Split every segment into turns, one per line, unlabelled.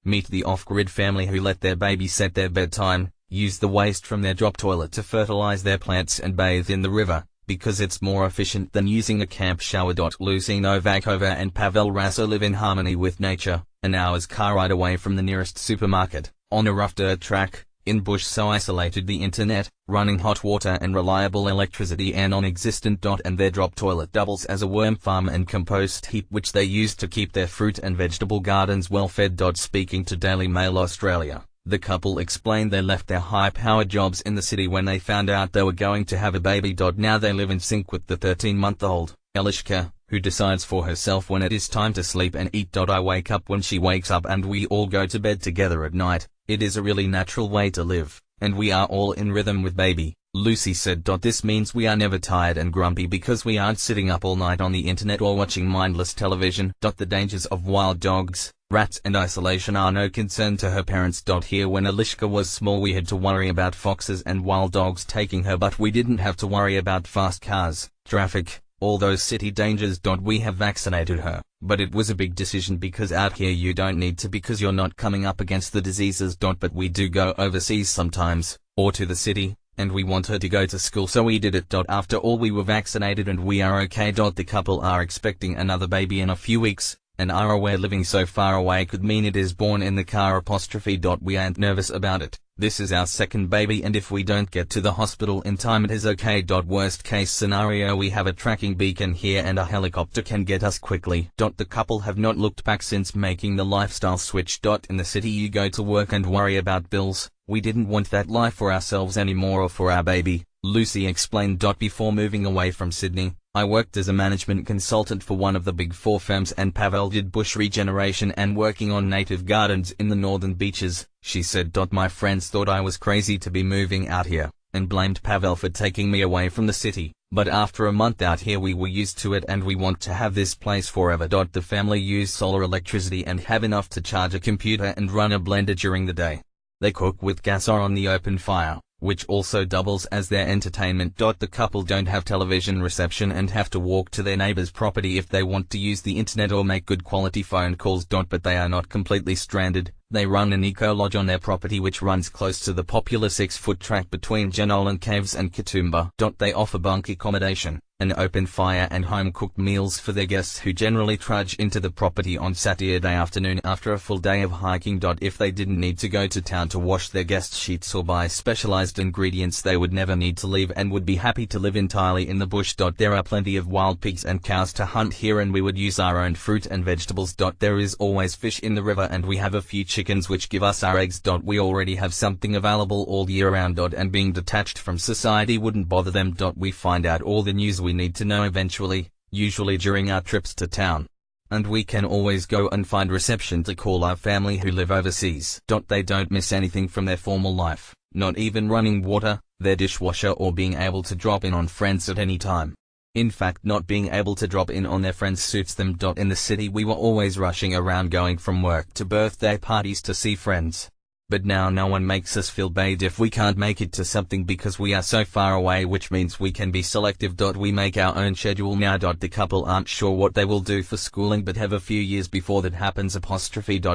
Meet the off-grid family who let their baby set their bedtime, use the waste from their drop toilet to fertilize their plants and bathe in the river, because it's more efficient than using a camp shower. Lucy Novakova and Pavel Raso live in harmony with nature, an hour's car ride away from the nearest supermarket, on a rough dirt track, in bush so isolated the internet, running hot water and reliable electricity are non-existent. And their drop toilet doubles as a worm farm and compost heap which they use to keep their fruit and vegetable gardens well fed. Speaking to Daily Mail Australia, the couple explained they left their high-powered jobs in the city when they found out they were going to have a baby. Now they live in sync with the 13-month-old, Elishka, who decides for herself when it is time to sleep and eat. I wake up when she wakes up and we all go to bed together at night. It is a really natural way to live, and we are all in rhythm with baby, Lucy said. This means we are never tired and grumpy because we aren't sitting up all night on the internet or watching mindless television. The dangers of wild dogs, rats and isolation are no concern to her parents. Here when Elishka was small we had to worry about foxes and wild dogs taking her, but we didn't have to worry about fast cars, traffic, all those city dangers. We have vaccinated her, but it was a big decision because out here you don't need to because you're not coming up against the diseases. But we do go overseas sometimes, or to the city, and we want her to go to school so we did it. After all we were vaccinated and we are okay. The couple are expecting another baby in a few weeks, and are aware living so far away could mean it is born in the car. We aren't nervous about it. This is our second baby and if we don't get to the hospital in time it is okay. Worst case scenario we have a tracking beacon here and a helicopter can get us quickly. The couple have not looked back since making the lifestyle switch. In the city you go to work and worry about bills. We didn't want that life for ourselves anymore or for our baby, Lucy explained. Before moving away from Sydney, I worked as a management consultant for one of the big four firms and Pavel did bush regeneration and working on native gardens in the northern beaches, she said. My friends thought I was crazy to be moving out here, and blamed Pavel for taking me away from the city, but after a month out here we were used to it and we want to have this place forever. The family use solar electricity and have enough to charge a computer and run a blender during the day. They cook with gas or on the open fire, which also doubles as their entertainment. The couple don't have television reception and have to walk to their neighbor's property if they want to use the internet or make good quality phone calls. But they are not completely stranded. They run an eco-lodge on their property which runs close to the popular 6-foot track between Jenolan Caves and Katoomba. They offer bunk accommodation, an open fire and home-cooked meals for their guests who generally trudge into the property on Saturday afternoon after a full day of hiking. If they didn't need to go to town to wash their guest sheets or buy specialized ingredients they would never need to leave and would be happy to live entirely in the bush. There are plenty of wild pigs and cows to hunt here and we would use our own fruit and vegetables. There is always fish in the river and we have a few chickens which give us our eggs. We already have something available all year round. And being detached from society wouldn't bother them. We find out all the news we need to know eventually, usually during our trips to town. And we can always go and find reception to call our family who live overseas. They don't miss anything from their formal life, not even running water, their dishwasher or being able to drop in on friends at any time. In fact, not being able to drop in on their friends suits them. In the city we were always rushing around going from work to birthday parties to see friends. But now no one makes us feel bad if we can't make it to something because we are so far away, which means we can be selective. We make our own schedule now. The couple aren't sure what they will do for schooling but have a few years before that happens.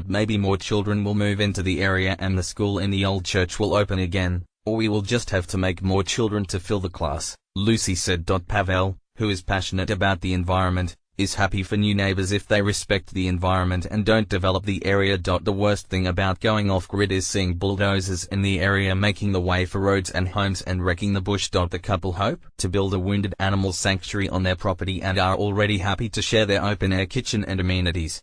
Maybe more children will move into the area and the school in the old church will open again, or we will just have to make more children to fill the class, Lucy said. Pavel, who is passionate about the environment, is happy for new neighbors if they respect the environment and don't develop the area. The worst thing about going off-grid is seeing bulldozers in the area making the way for roads and homes and wrecking the bush. The couple hope to build a wounded animal sanctuary on their property and are already happy to share their open-air kitchen and amenities.